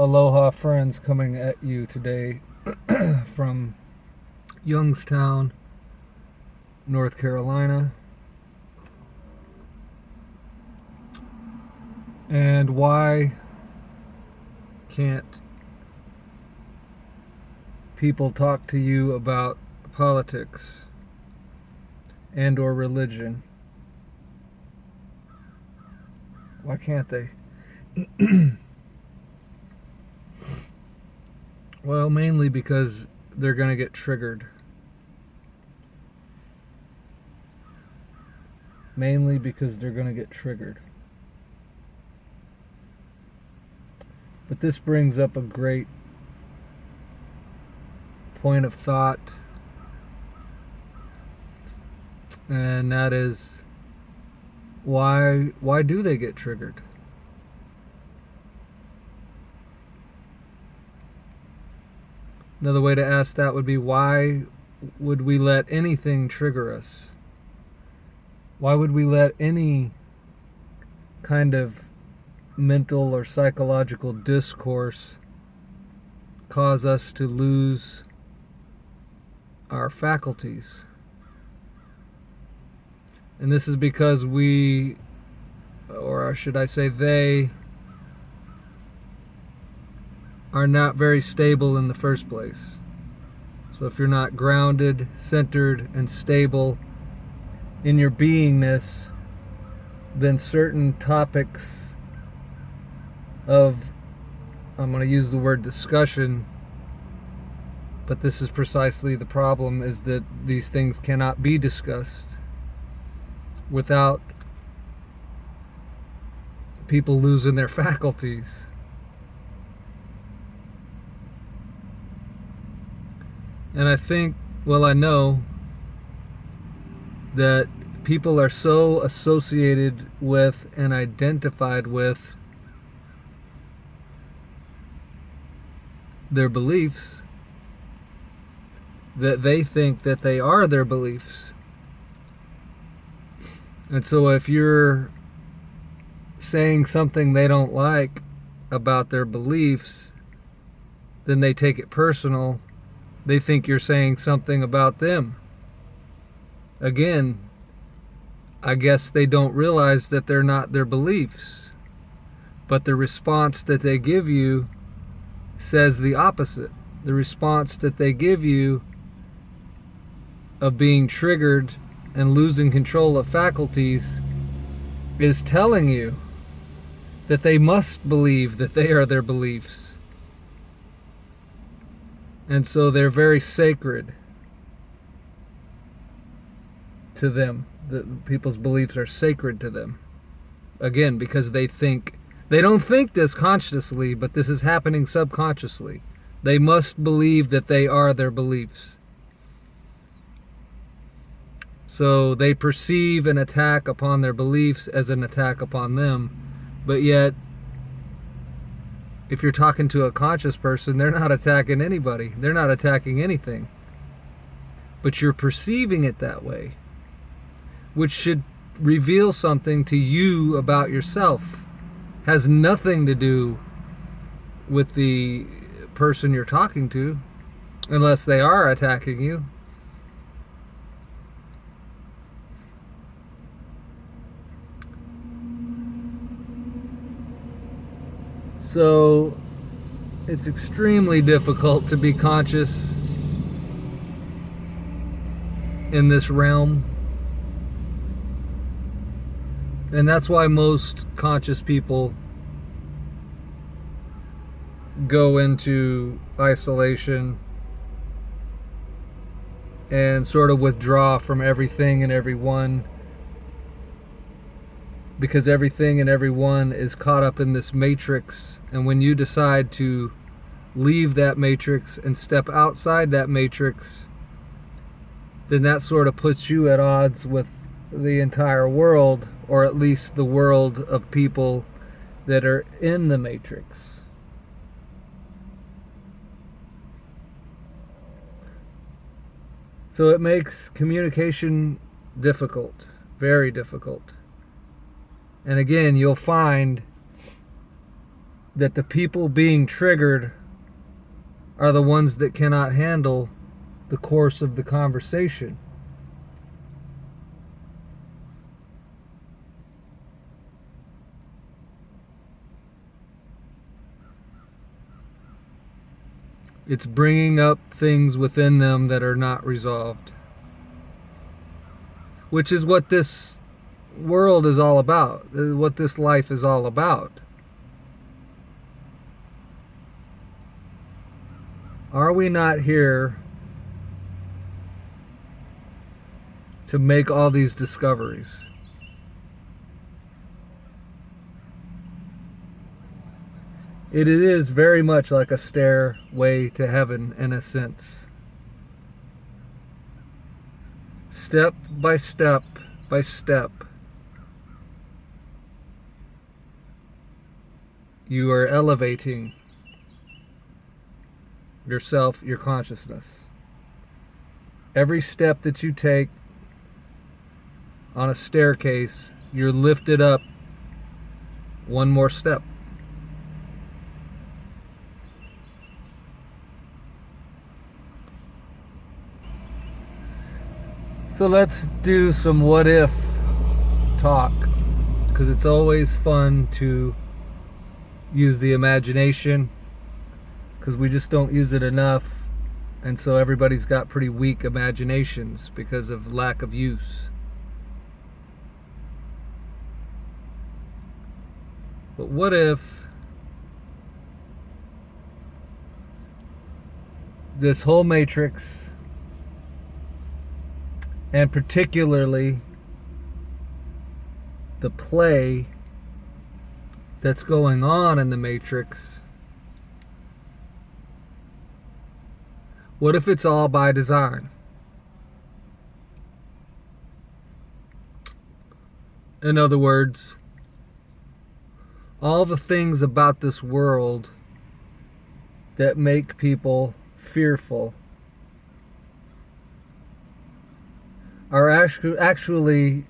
Aloha friends, coming at you today from Youngstown, North Carolina. And why can't people talk to you about politics and or religion? Why can't they? Well, mainly because they're going to get triggered. Mainly because they're going to get triggered. But this brings up a great point of thought, and that is, why do they get triggered? Another way to ask that would be, why would we let anything trigger us? Why would we let any kind of mental or psychological discourse cause us to lose our faculties? And this is because we, or should I say they, are not very stable in the first place. So if you're not grounded, centered, and stable in your beingness, then certain topics of, I'm going to use the word discussion, but this is precisely the problem, is that these things cannot be discussed without people losing their faculties. And I think, well, I know that people are so associated with and identified with their beliefs that they think that they are their beliefs. And so if you're saying something they don't like about their beliefs, then they take it personal. They think you're saying something about them. Again, I guess they don't realize that they're not their beliefs. But the response that they give you says the opposite. The response that they give you of being triggered and losing control of faculties is telling you that they must believe that they are their beliefs. And so they're very sacred to them. The people's beliefs are sacred to them. Again, because they don't think this consciously, but this is happening subconsciously. They must believe that they are their beliefs. So they perceive an attack upon their beliefs as an attack upon them. But yet, if you're talking to a conscious person, they're not attacking anybody. They're not attacking anything. But you're perceiving it that way, which should reveal something to you about yourself. Has nothing to do with the person you're talking to, unless they are attacking you. So it's extremely difficult to be conscious in this realm. And that's why most conscious people go into isolation and sort of withdraw from everything and everyone, because everything and everyone is caught up in this matrix. And when you decide to leave that matrix and step outside that matrix, then that sort of puts you at odds with the entire world, or at least the world of people that are in the matrix. So it makes communication difficult, very difficult. And again, you'll find that the people being triggered are the ones that cannot handle the course of the conversation. It's bringing up things within them that are not resolved, which is what this world is all about, what this life is all about. Are we not here to make all these discoveries? It is very much like a stairway to heaven in a sense. Step by step by step, you are elevating yourself, your consciousness. Every step that you take on a staircase, you're lifted up one more step. So let's do some what if talk, because it's always fun to use the imagination, because we just don't use it enough, and so everybody's got pretty weak imaginations because of lack of use. But what if this whole matrix, and particularly the play that's going on in the matrix, what if it's all by design? In other words, all the things about this world that make people fearful are actually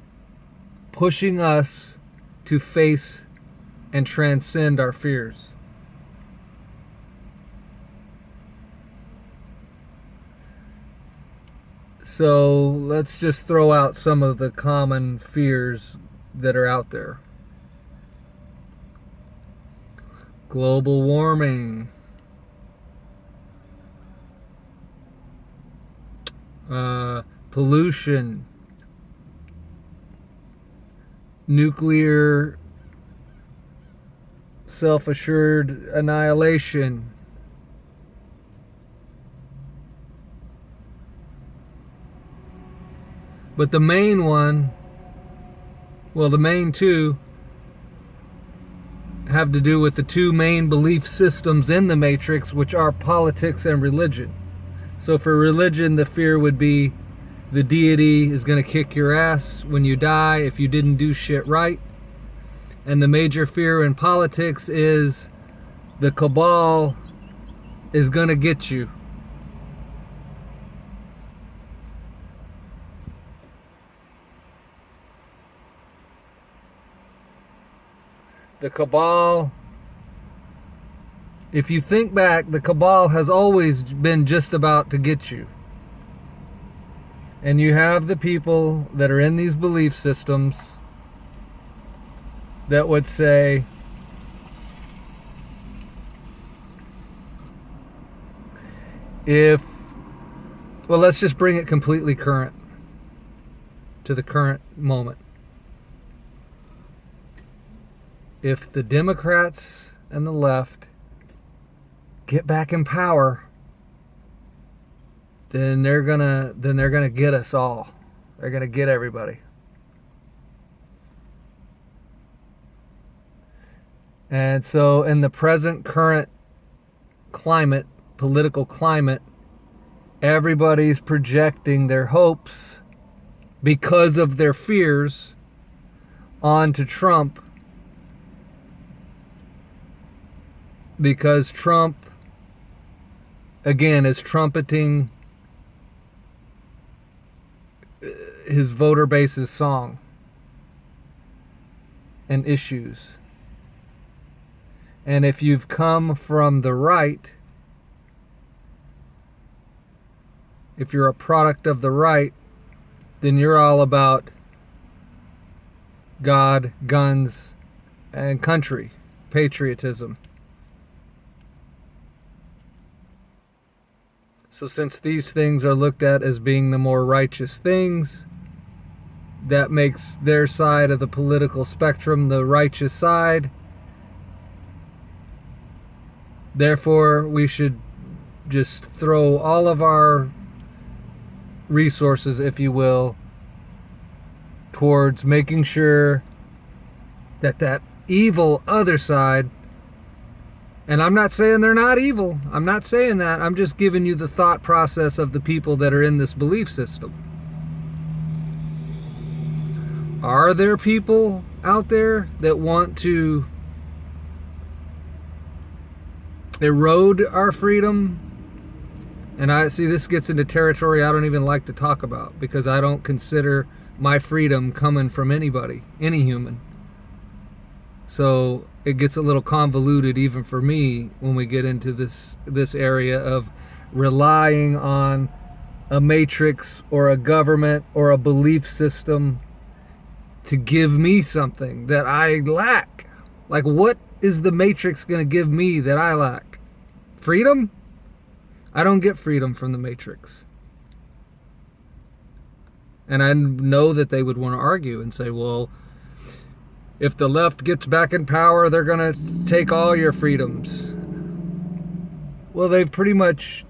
pushing us to face and transcend our fears. So let's just throw out some of the common fears that are out there. Global warming, pollution, nuclear self-assured annihilation, but the main one, well, the main two have to do with the two main belief systems in the matrix, which are politics and religion. So for religion, the fear would be the deity is going to kick your ass when you die if you didn't do shit right. And the major fear in politics is the cabal is going to get you. The cabal, if you think back, the cabal has always been just about to get you. And you have the people that are in these belief systems that would say, well, let's just bring it completely current, to the current moment. If the Democrats and the left get back in power, then they're gonna get us all. They're gonna get everybody. And so in the present current climate, political climate, everybody's projecting their hopes because of their fears onto Trump, because Trump, again, is trumpeting his voter base's song and issues. And if you've come from the right, if you're a product of the right, then you're all about God, guns, and country, patriotism. So since these things are looked at as being the more righteous things, that makes their side of the political spectrum the righteous side. Therefore, we should just throw all of our resources, if you will, towards making sure that evil other side, and I'm not saying they're not evil, I'm not saying that, I'm just giving you the thought process of the people that are in this belief system. Are there people out there that want to erode our freedom? And I see this gets into territory I don't even like to talk about, because I don't consider my freedom coming from anybody, any human. So it gets a little convoluted even for me when we get into this area of relying on a matrix or a government or a belief system to give me something that I lack. Like, what is the matrix going to give me that I lack? Freedom? I don't get freedom from the matrix. And I know that they would want to argue and say, well, if the left gets back in power, they're going to take all your freedoms. Well, they've pretty much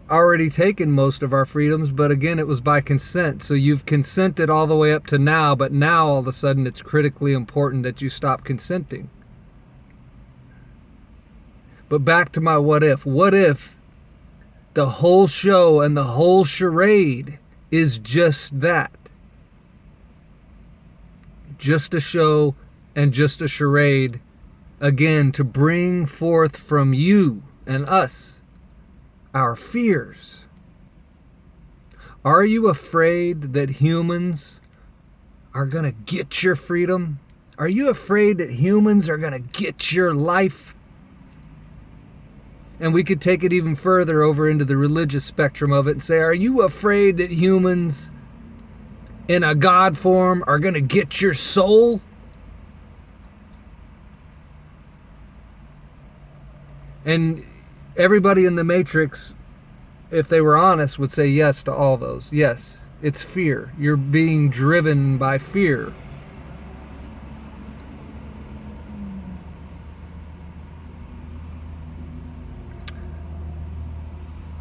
already taken most of our freedoms, but again, it was by consent. So you've consented all the way up to now, but now all of a sudden it's critically important that you stop consenting. But back to my what if. What if the whole show and the whole charade is just that? Just a show and just a charade, again, to bring forth from you and us our fears. Are you afraid that humans are going to get your freedom? Are you afraid that humans are going to get your life? And we could take it even further over into the religious spectrum of it and say, are you afraid that humans in a God form are going to get your soul? And everybody in the Matrix, if they were honest, would say yes to all those. Yes, it's fear. You're being driven by fear.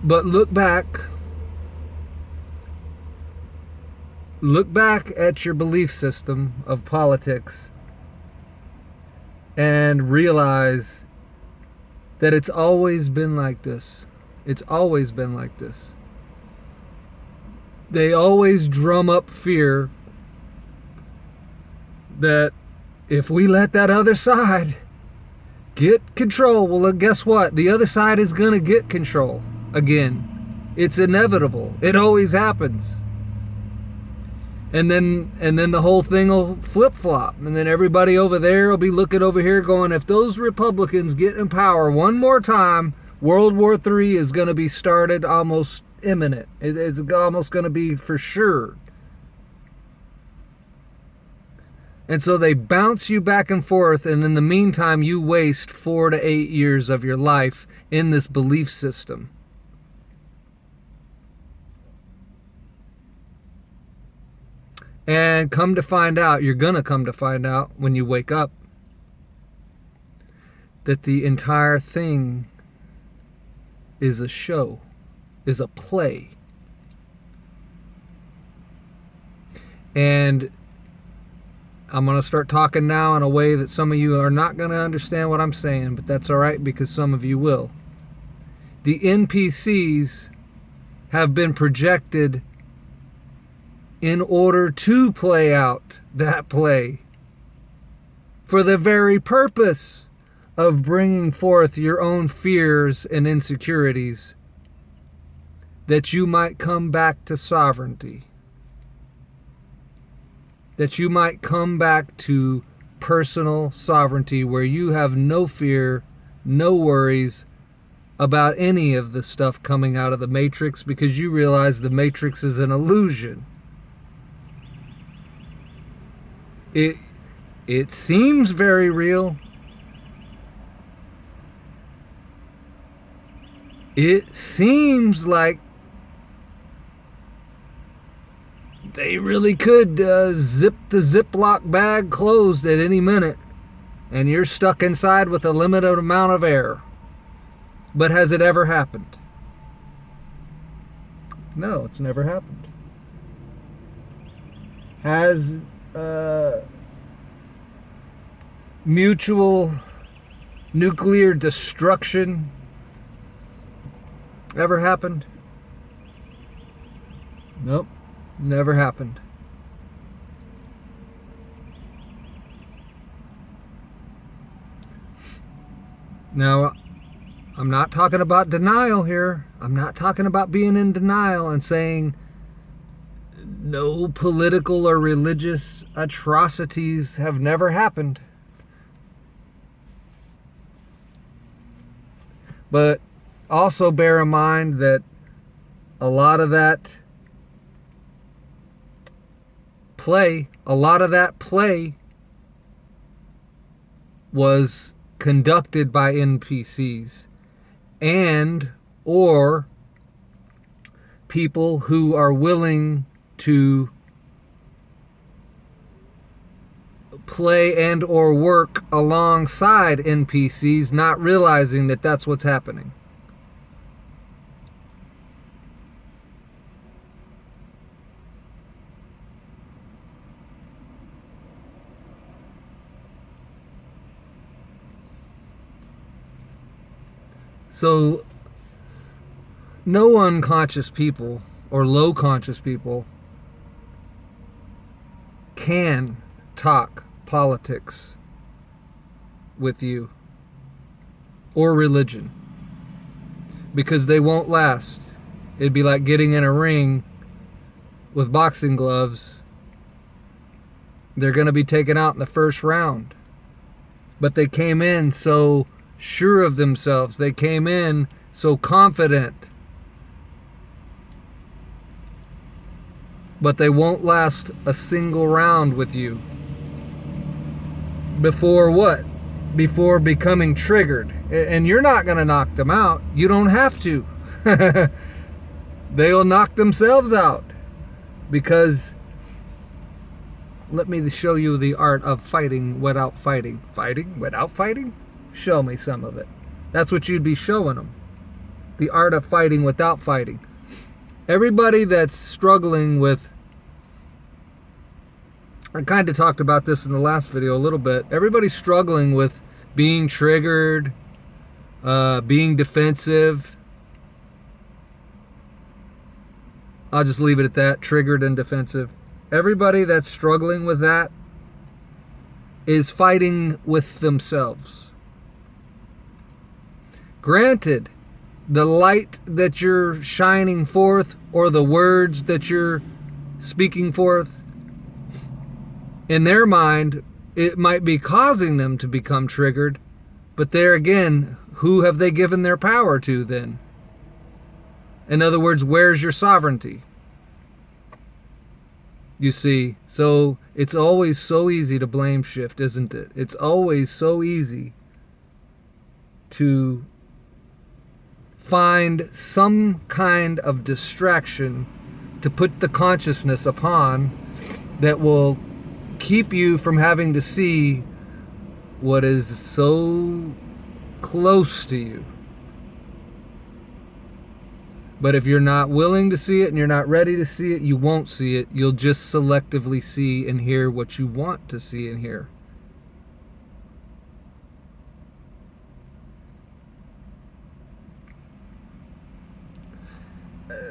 But look back at your belief system of politics and realize that it's always been like this. It's always been like this. They always drum up fear that if we let that other side get control, well, guess what? The other side is going to get control again. It's inevitable. It always happens. And then the whole thing will flip-flop. And then everybody over there will be looking over here going, if those Republicans get in power one more time, World War III is going to be started almost imminent. It's almost going to be for sure. And so they bounce you back and forth, and in the meantime, you waste 4 to 8 years of your life in this belief system. And come to find out, you're going to come to find out when you wake up, that the entire thing is a show, is a play. And I'm going to start talking now in a way that some of you are not going to understand what I'm saying, but that's all right, because some of you will. The NPCs have been projected in order to play out that play for the very purpose of bringing forth your own fears and insecurities, that you might come back to sovereignty, that you might come back to personal sovereignty where you have no fear, no worries about any of the stuff coming out of the Matrix, because you realize the Matrix is an illusion. It seems very real. It seems like they really could zip the Ziploc bag closed at any minute, and you're stuck inside with a limited amount of air. But has it ever happened? No, it's never happened. Has mutual nuclear destruction ever happened? Nope, never happened. Now, I'm not talking about denial here. I'm not talking about being in denial and saying no political or religious atrocities have never happened. But also bear in mind that a lot of that play was conducted by NPCs and or people who are willing to play and or work alongside NPCs, not realizing that that's what's happening. So no unconscious people or low conscious people can talk politics with you or religion, because they won't last. It'd be like getting in a ring with boxing gloves. They're going to be taken out in the first round. But they came in so sure of themselves. They came in so confident. But they won't last a single round with you. Before what? Before becoming triggered. And you're not going to knock them out. You don't have to. They'll knock themselves out. Because let me show you the art of fighting without fighting. Fighting without fighting? Show me some of it. That's what you'd be showing them. The art of fighting without fighting. Everybody that's struggling with, I kind of talked about this in the last video a little bit. Everybody's struggling with being triggered, being defensive. I'll just leave it at that, triggered and defensive. Everybody that's struggling with that is fighting with themselves. Granted, the light that you're shining forth or the words that you're speaking forth, in their mind, it might be causing them to become triggered, but there again, who have they given their power to then? In other words, where's your sovereignty? You see, so it's always so easy to blame shift, isn't it? It's always so easy to find some kind of distraction to put the consciousness upon that will keep you from having to see what is so close to you. But if you're not willing to see it and you're not ready to see it, you won't see it. You'll just selectively see and hear what you want to see and hear.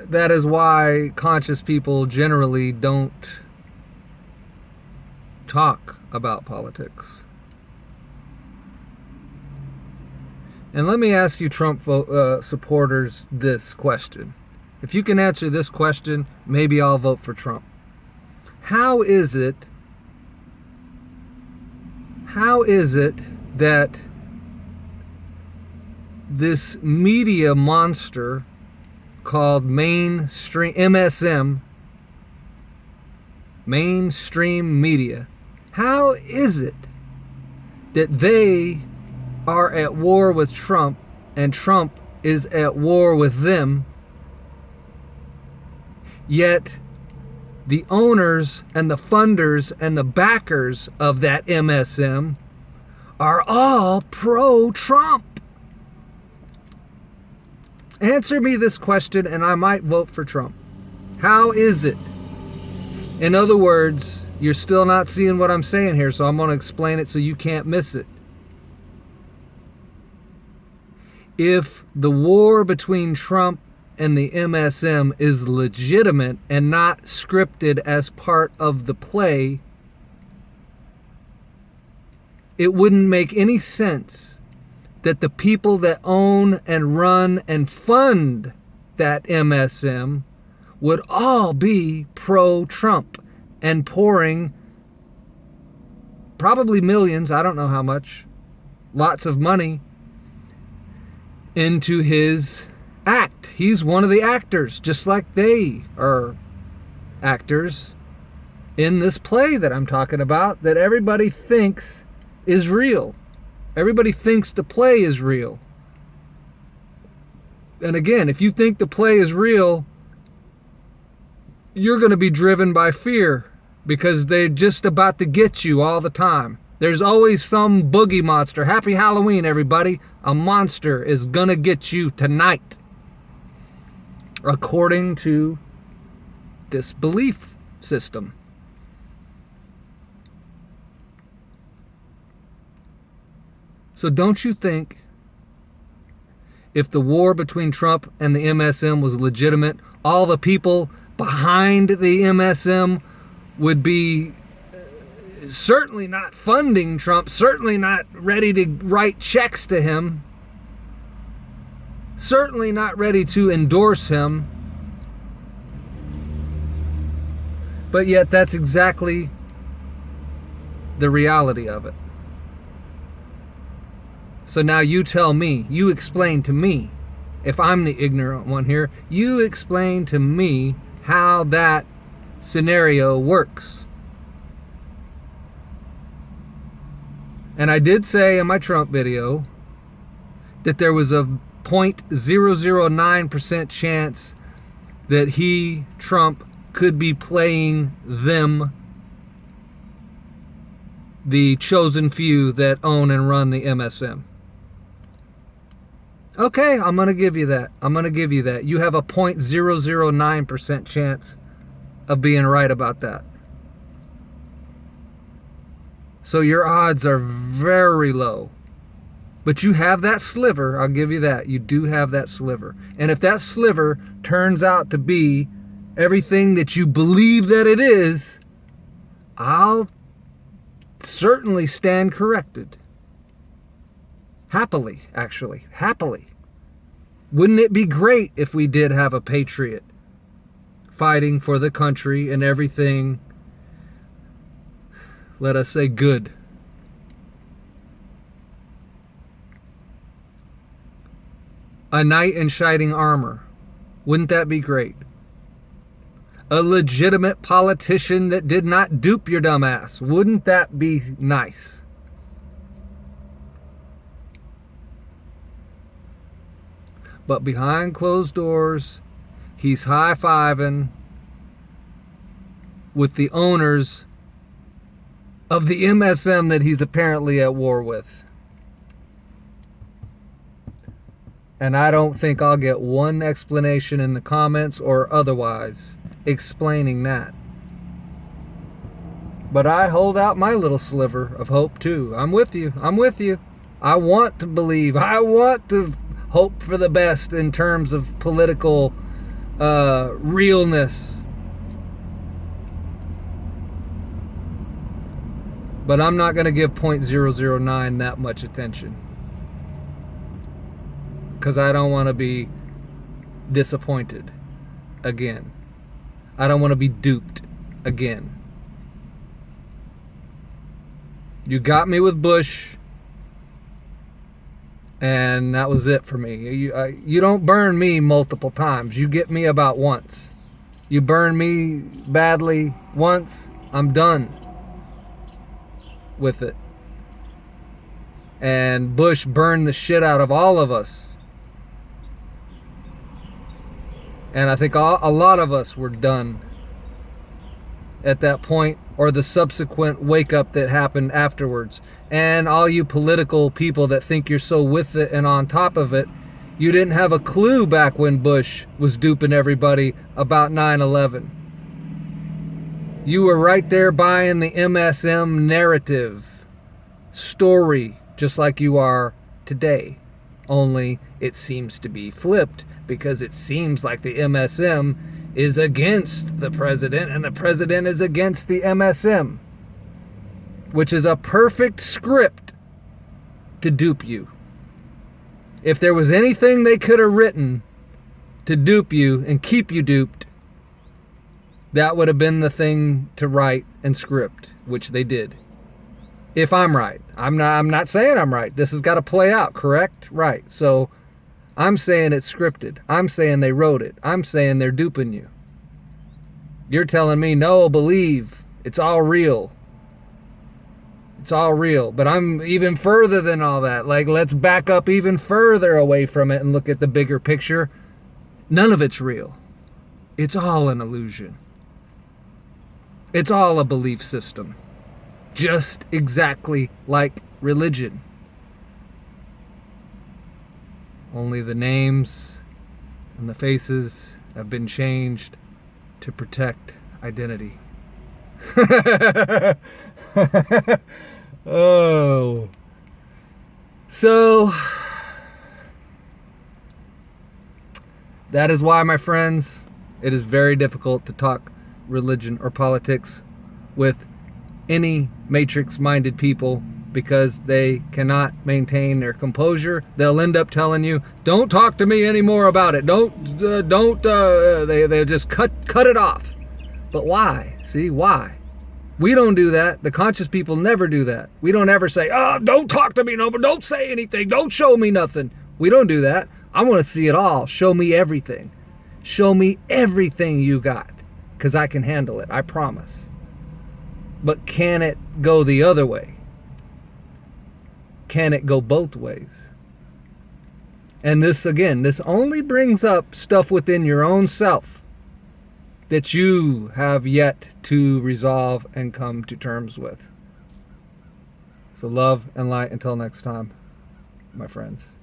That is why conscious people generally don't talk about politics. And let me ask you, Trump supporters, this question. If you can answer this question, maybe I'll vote for Trump. How is it How is it that this media monster called mainstream MSM, mainstream media, how is it that they are at war with Trump and Trump is at war with them, yet the owners and the funders and the backers of that MSM are all pro-Trump? Answer me this question and I might vote for Trump. How is it? In other words, you're still not seeing what I'm saying here, so I'm going to explain it so you can't miss it. If the war between Trump and the MSM is legitimate and not scripted as part of the play, it wouldn't make any sense that the people that own and run and fund that MSM would all be pro-Trump and pouring probably millions, I don't know how much, lots of money into his act. He's one of the actors, just like they are actors in this play that I'm talking about, that everybody thinks is real. Everybody thinks the play is real. And again, if you think the play is real, you're going to be driven by fear because they're just about to get you all the time. There's always some boogie monster. Happy Halloween, everybody. A monster is going to get you tonight, according to this belief system. So don't you think if the war between Trump and the MSM was legitimate, all the people behind the MSM would be certainly not funding Trump, certainly not ready to write checks to him, certainly not ready to endorse him. But yet that's exactly the reality of it. So now you tell me, you explain to me, if I'm the ignorant one here, you explain to me how that scenario works. And I did say in my Trump video that there was a 0.009% chance that he, Trump, could be playing them, the chosen few that own and run the MSM. Okay, I'm going to give you that. I'm going to give you that. You have a 0.009% chance of being right about that. So your odds are very low. But you have that sliver, I'll give you that. You do have that sliver. And if that sliver turns out to be everything that you believe that it is, I'll certainly stand corrected. Happily, actually. Happily. Wouldn't it be great if we did have a patriot fighting for the country and everything, let us say, good? A knight in shining armor. Wouldn't that be great? A legitimate politician that did not dupe your dumb ass. Wouldn't that be nice? But behind closed doors, he's high-fiving with the owners of the MSM that he's apparently at war with. And I don't think I'll get one explanation in the comments or otherwise explaining that. But I hold out my little sliver of hope too. I'm with you. I'm with you. I want to believe. I want to hope for the best in terms of political realness. But I'm not going to give 0.009 that much attention. Because I don't want to be disappointed again. I don't want to be duped again. You got me with Bush, and that was it for me. You don't burn me multiple times. You get me about once. You burn me badly once, I'm done with it. And Bush burned the shit out of all of us. And I think a lot of us were done at that point, or the subsequent wake up that happened afterwards. And all you political people that think you're so with it and on top of it, you didn't have a clue back when Bush was duping everybody about 9/11. You were right there buying the MSM narrative story, just like you are today. Only it seems to be flipped, because it seems like the MSM is against the president and the president is against the MSM, which is a perfect script to dupe you. If there was anything they could have written to dupe you and keep you duped, that would have been the thing to write and script, which they did. If I'm right. I'm not saying I'm right. This has got to play out, correct? Right. So I'm saying it's scripted. I'm saying they wrote it. I'm saying they're duping you. You're telling me, no, believe. It's all real. It's all real. But I'm even further than all that. Like, let's back up even further away from it and look at the bigger picture. None of it's real. It's all an illusion. It's all a belief system. Just exactly like religion. Only the names and the faces have been changed to protect identity. Oh. So, that is why, my friends, it is very difficult to talk religion or politics with any matrix-minded people, because they cannot maintain their composure. They'll end up telling you, don't talk to me anymore about it. They just cut it off. But why? See, why? We don't do that. The conscious people never do that. We don't ever say, oh, don't talk to me, no, but don't say anything. Don't show me nothing. We don't do that. I want to see it all. Show me everything. Show me everything you got, because I can handle it. I promise. But can it go the other way? Can it go both ways? And this, again, this only brings up stuff within your own self that you have yet to resolve and come to terms with. So love and light until next time, my friends.